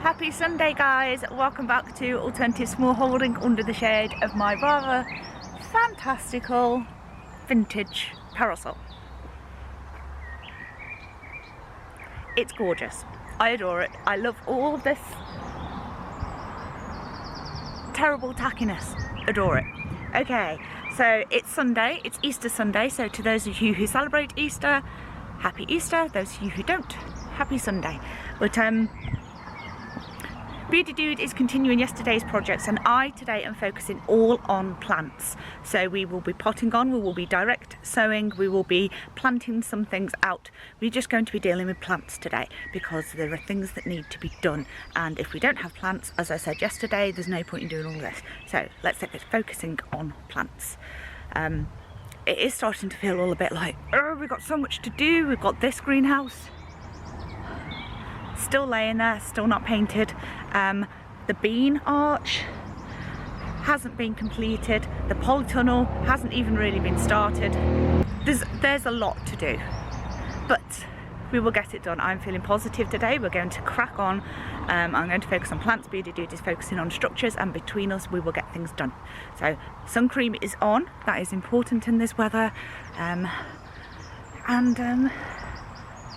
Happy Sunday guys, welcome back to alternative smallholding under the shade of my rather fantastical vintage parasol. It's gorgeous, I adore it, I love all of this terrible tackiness, adore it. Okay, so it's Sunday, it's Easter Sunday, so to those of you who celebrate Easter, happy Easter, those of you who don't, happy Sunday. But Beardy Dude is continuing yesterday's projects, and I today am focusing all on plants. So we will be potting on, we will be direct sowing, we will be planting some things out. We're just going to be dealing with plants today because there are things that need to be done, and if we don't have plants, as I said yesterday, there's no point in doing all this. So let's get focusing on plants. It is starting to feel all a bit like, oh, we've got so much to do. We've got this greenhouse still laying there, still not painted. The bean arch hasn't been completed. The polytunnel hasn't even really been started. There's a lot to do, but we will get it done. I'm feeling positive today. We're going to crack on. I'm going to focus on plants. Beardy Dude is focusing on structures, and between us we will get things done. So sun cream is on. That is important in this weather.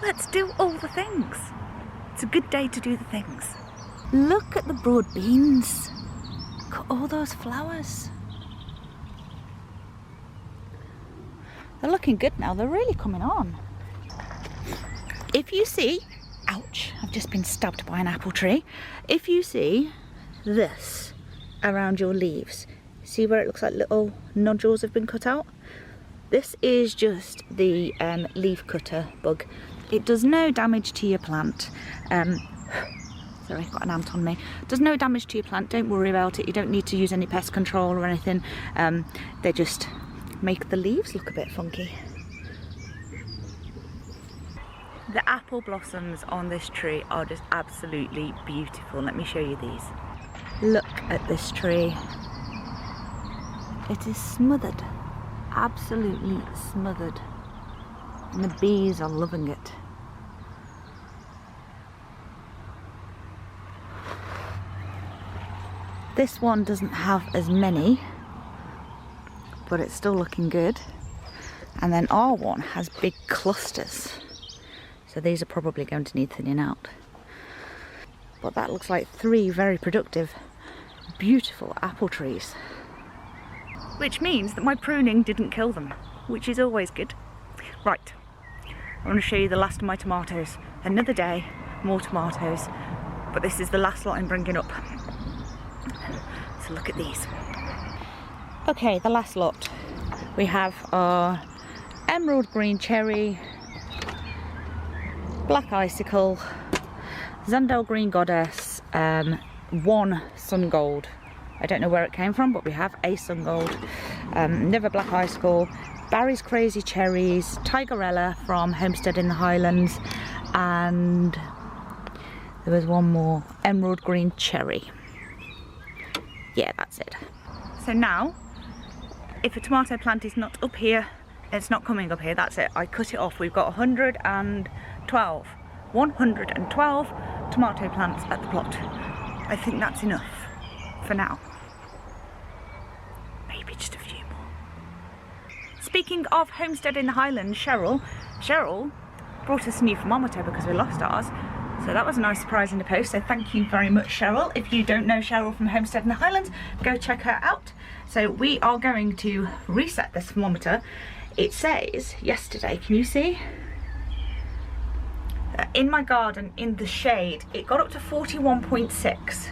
Let's do all the things. It's a good day to do the things. Look at the broad beans. Look at all those flowers. They're looking good now. They're really coming on. If you see, ouch, I've just been stabbed by an apple tree. If you see this around your leaves, see where it looks like little nodules have been cut out? This is just the leaf cutter bug. It does no damage to your plant. Sorry, got an ant on me. Does no damage to your plant, don't worry about it. You don't need to use any pest control or anything. They just make the leaves look a bit funky. The apple blossoms on this tree are just absolutely beautiful. Let me show you these. Look at this tree. It is smothered, absolutely smothered. And the bees are loving it. This one doesn't have as many, but it's still looking good. And then our one has big clusters. So these are probably going to need thinning out. But that looks like 3 very productive, beautiful apple trees. Which means that my pruning didn't kill them, which is always good. Right, I want to show you the last of my tomatoes. Another day, more tomatoes, but this is the last lot I'm bringing up. So look at these. Okay, the last lot. We have our emerald green cherry, black icicle, Zandel green goddess, 1 sun gold. I don't know where it came from, but we have a sun gold. Another black icicle, Barry's Crazy Cherries, Tigerella from Homestead in the Highlands, and there was one more, Emerald Green Cherry. Yeah, that's it. So now, if a tomato plant is not up here, it's not coming up here, that's it. I cut it off. We've got 112 tomato plants at the plot. I think that's enough for now. Maybe just a few more. Speaking of Homestead in the Highlands, Cheryl brought us a new thermometer because we lost ours. So that was a nice surprise in the post, so thank you very much, Cheryl. If you don't know Cheryl from Homestead in the Highlands, go check her out. So we are going to reset this thermometer. It says yesterday, can you see? In my garden, in the shade, it got up to 41.6.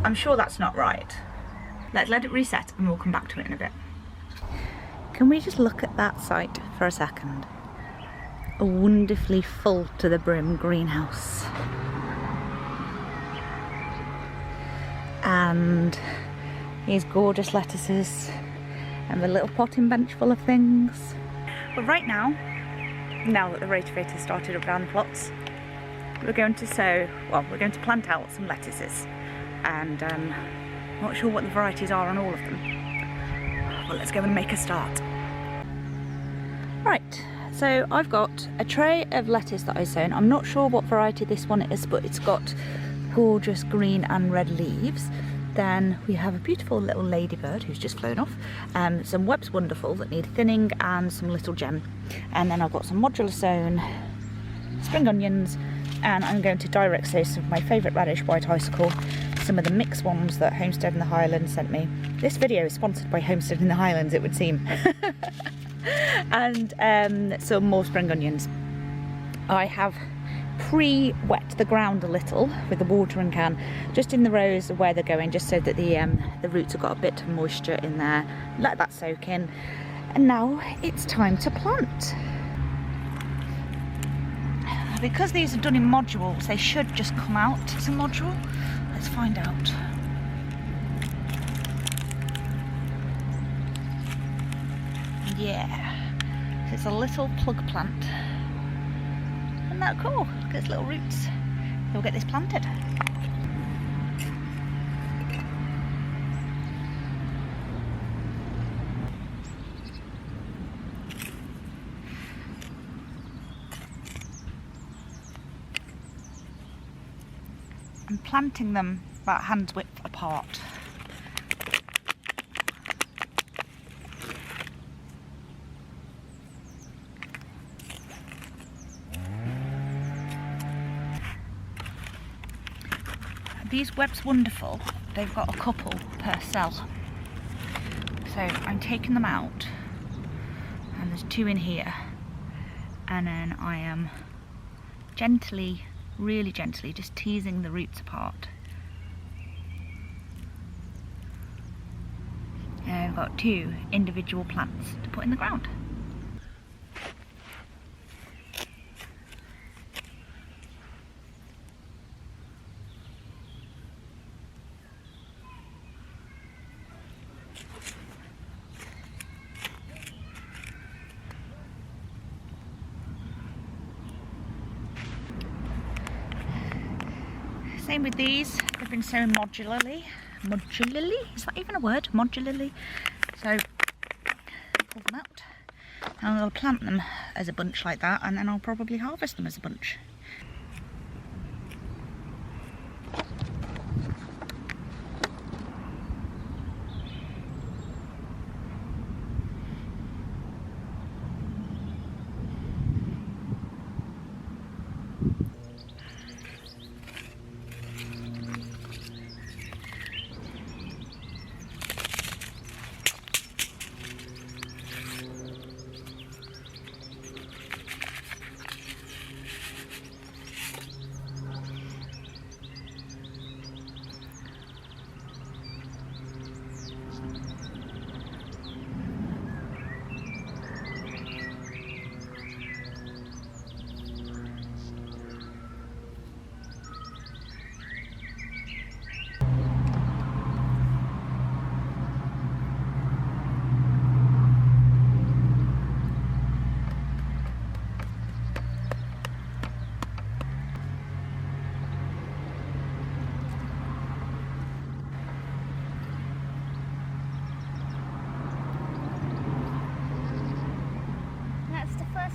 I'm sure that's not right. Let's let it reset and we'll come back to it in a bit. Can we just look at that site for a second? A wonderfully full to the brim greenhouse. And here's gorgeous lettuces and the little potting bench full of things. But right now that the rotavator started up down the plots, we're going to we're going to plant out some lettuces. And not sure what the varieties are on all of them. Well, let's go and make a start. Right, So I've got a tray of lettuce that I sown. I'm not sure what variety this one is, but it's got gorgeous green and red leaves. Then we have a beautiful little ladybird who's just flown off, some Webb's Wonderful that need thinning, and some little gem. And then I've got some modular sown spring onions, and I'm going to direct sow some of my favourite radish, white icicle, some of the mixed ones that Homestead in the Highlands sent me. This video is sponsored by Homestead in the Highlands, it would seem. And some more spring onions. I have pre-wet the ground a little with the watering can, just in the rows of where they're going, just so that the roots have got a bit of moisture in there. Let that soak in, and now it's time to plant. Because these are done in modules, they should just come out as a module. Let's find out. Yeah, it's a little plug plant. Isn't that cool? Look at its little roots. We'll get this planted. I'm planting them about hand width apart. These Webb's Wonderful, they've got a couple per cell. So I'm taking them out, and there's 2 in here. And then I am gently, really gently, just teasing the roots apart. And I've got 2 individual plants to put in the ground. Same with these, they've been sown modularly. Modularly? Is that even a word? Modularly. So, pull them out. And I'll plant them as a bunch like that, and then I'll probably harvest them as a bunch.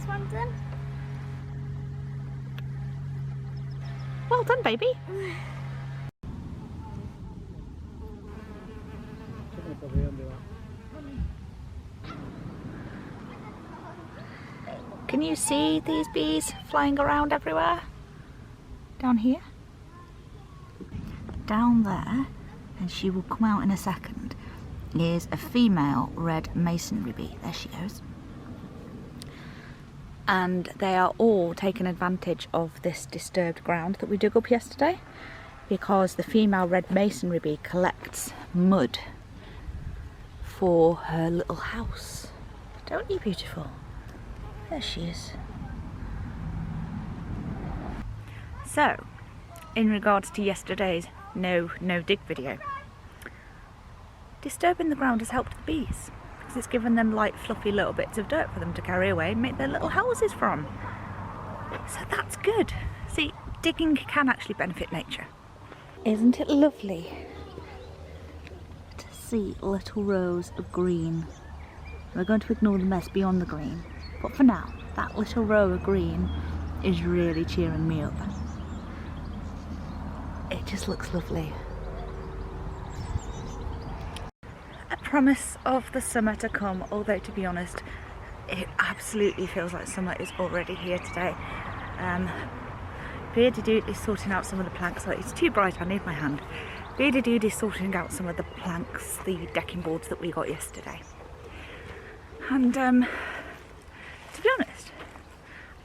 One done. Well done, baby. Can you see these bees flying around everywhere? Down here? Down there, and she will come out in a second, is a female red masonry bee. There she goes. And they are all taking advantage of this disturbed ground that we dug up yesterday, because the female red masonry bee collects mud for her little house. Don't you, beautiful? There she is. So, in regards to yesterday's no dig video, disturbing the ground has helped the bees. It's given them light, fluffy little bits of dirt for them to carry away and make their little houses from. So that's good. See, digging can actually benefit nature. Isn't it lovely to see little rows of green? We're going to ignore the mess beyond the green, but for now, that little row of green is really cheering me up. It just looks lovely. A promise of the summer to come, although to be honest, it absolutely feels like summer is already here today. Beardy Dude is sorting out some of the planks. Oh, it's too bright, I need my hand. Beardy Dude is sorting out some of the planks, the decking boards that we got yesterday. And to be honest,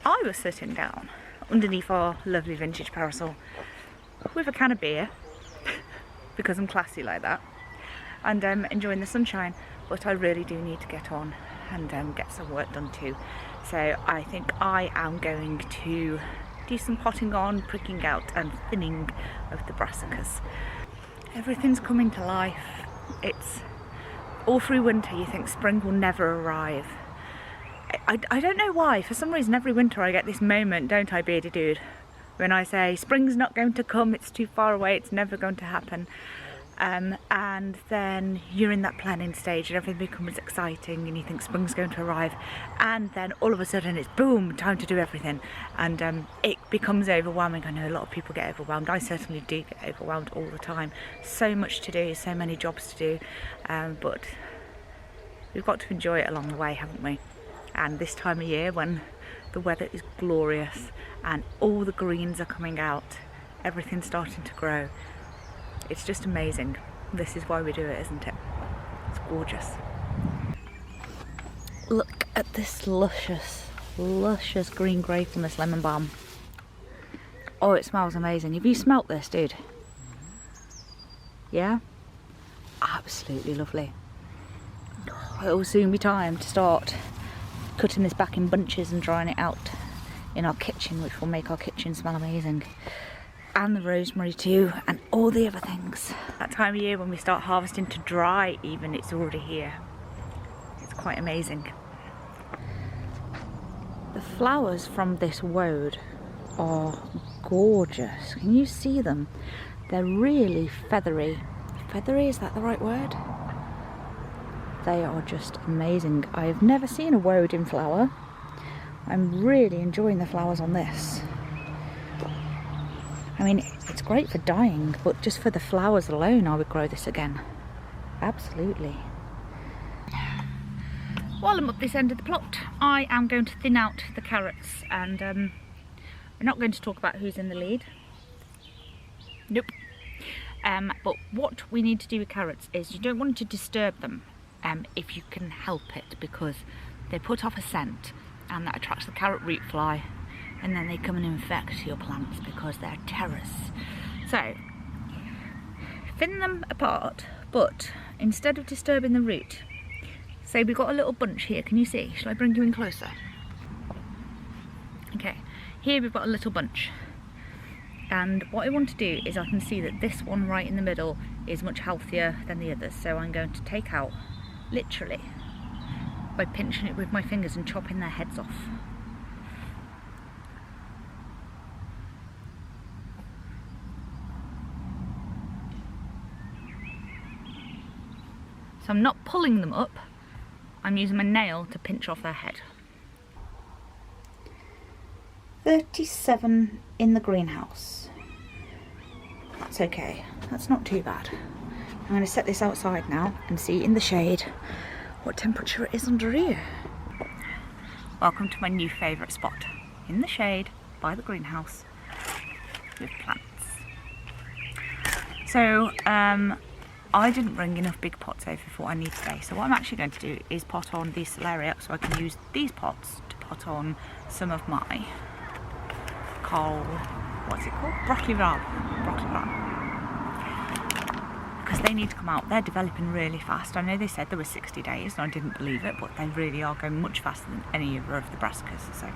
I was sitting down underneath our lovely vintage parasol with a can of beer, because I'm classy like that, and enjoying the sunshine, but I really do need to get on and get some work done too. So I think I am going to do some potting on, pricking out and thinning of the brassicas. Everything's coming to life. It's all through winter you think spring will never arrive. I don't know why, for some reason every winter I get this moment, don't I, Beardy Dude, when I say spring's not going to come, it's too far away, it's never going to happen. And then you're in that planning stage and everything becomes exciting and you think spring's going to arrive, and then all of a sudden it's boom, time to do everything, and it becomes overwhelming. I know a lot of people get overwhelmed. I certainly do get overwhelmed all the time. So much to do, so many jobs to do, but we've got to enjoy it along the way, haven't we? And this time of year when the weather is glorious and all the greens are coming out, everything's starting to grow, it's just amazing. This is why we do it, isn't it? It's gorgeous. Look at this luscious, luscious green grape on this lemon balm. Oh, it smells amazing. Have you smelt this, dude? Yeah? Absolutely lovely. It will soon be time to start cutting this back in bunches and drying it out in our kitchen, which will make our kitchen smell amazing. And the rosemary too, and all the other things. That time of year when we start harvesting to dry even, it's already here. It's quite amazing. The flowers from this woad are gorgeous. Can you see them? They're really feathery. Feathery, is that the right word? They are just amazing. I've never seen a woad in flower. I'm really enjoying the flowers on this. I mean, it's great for dyeing, but just for the flowers alone, I would grow this again. Absolutely. While I'm up this end of the plot, I am going to thin out the carrots, and we're not going to talk about who's in the lead. Nope. But what we need to do with carrots is you don't want to disturb them if you can help it, because they put off a scent and that attracts the carrot root fly, and then they come and infect your plants because they're terrorists. So, thin them apart, but instead of disturbing the root, say we've got a little bunch here, can you see? Shall I bring you in closer? Okay, here we've got a little bunch. And what I want to do is I can see that this one right in the middle is much healthier than the others. So I'm going to take out, literally, by pinching it with my fingers and chopping their heads off. So I'm not pulling them up, I'm using my nail to pinch off their head. 37 in the greenhouse. That's okay, that's not too bad. I'm going to set this outside now and see in the shade what temperature it is under here. Welcome to my new favourite spot, in the shade by the greenhouse with plants. So I didn't bring enough big pots over for what I need today, so what I'm actually going to do is pot on these celeriac, so I can use these pots to pot on some of my what's it called? Broccoli rabe. Because they need to come out. They're developing really fast. I know they said there were 60 days and I didn't believe it, but they really are going much faster than any of the brassicas. So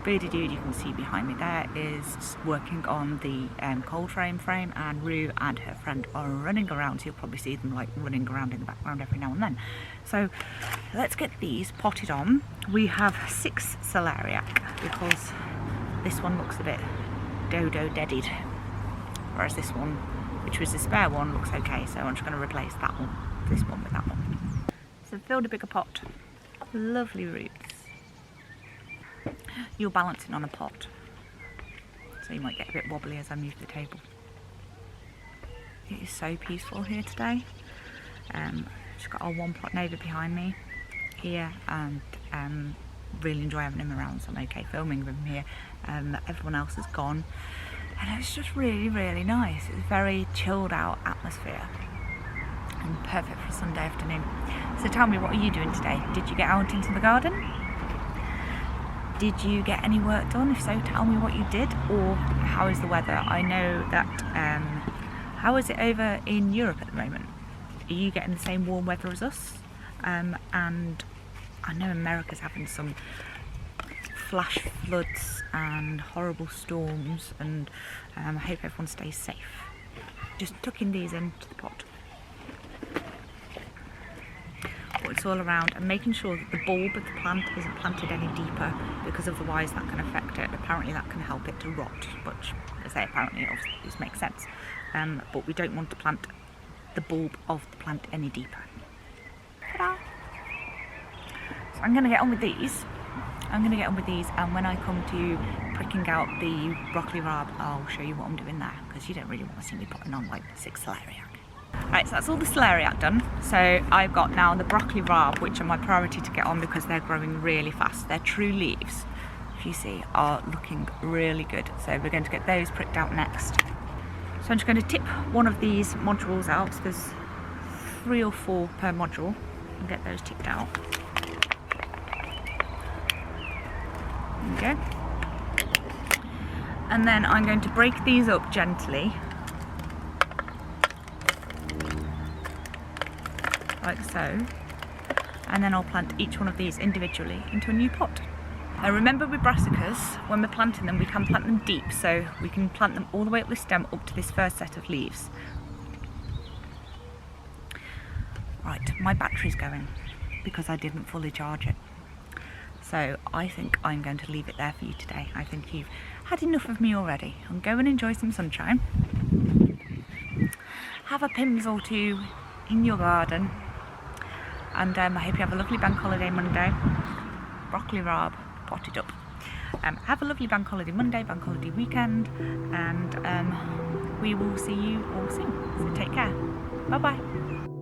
Beardy Dude, you can see behind me there, is working on the cold frame, and Roo and her friend are running around, so you'll probably see them like running around in the background every now and then. So let's get these potted on. We have 6 celeriac because this one looks a bit dodo-deaded, whereas this one, which was the spare one, looks okay, so I'm just going to replace that one, this one with that one. So I've filled a bigger pot. Lovely roots. You're balancing on a pot, so you might get a bit wobbly as I move the table. It is so peaceful here today. Just got our one pot neighbour behind me here, and really enjoy having him around, so I'm okay filming with him here. Everyone else has gone, and it's just really, really nice. It's a very chilled out atmosphere and perfect for a Sunday afternoon. So tell me, what are you doing today? Did you get out into the garden? Did you get any work done? If so, tell me what you did, or how is the weather? I know that, how is it over in Europe at the moment? Are you getting the same warm weather as us? And I know America's having some flash floods and horrible storms, and I hope everyone stays safe. Just tucking these into the pot. But it's all around, and making sure that the bulb of the plant isn't planted any deeper, because otherwise that can affect it. Apparently that can help it to rot, which, as I say, apparently obviously this makes sense. But we don't want to plant the bulb of the plant any deeper. Ta-da! So I'm going to get on with these. And when I come to pricking out the broccoli rabe, I'll show you what I'm doing there, because you don't really want to see me putting on like 6 celeriac. Right, so that's all the celeriac done. So I've got now the broccoli rabe, which are my priority to get on because they're growing really fast. Their true leaves, if you see, are looking really good. So we're going to get those pricked out next. So I'm just going to tip one of these modules out. So there's 3 or 4 per module, and get those tipped out. There we go. And then I'm going to break these up gently, like so, and then I'll plant each one of these individually into a new pot. Now remember, with brassicas, when we're planting them, we can plant them deep, so we can plant them all the way up the stem up to this first set of leaves. Right, my battery's going because I didn't fully charge it. So I think I'm going to leave it there for you today. I think you've had enough of me already. And go and enjoy some sunshine. Have a Pims or 2 in your garden. And I hope you have a lovely bank holiday Monday. Broccoli rabe potted up. Have a lovely bank holiday Monday, bank holiday weekend. And we will see you all soon. So take care. Bye bye.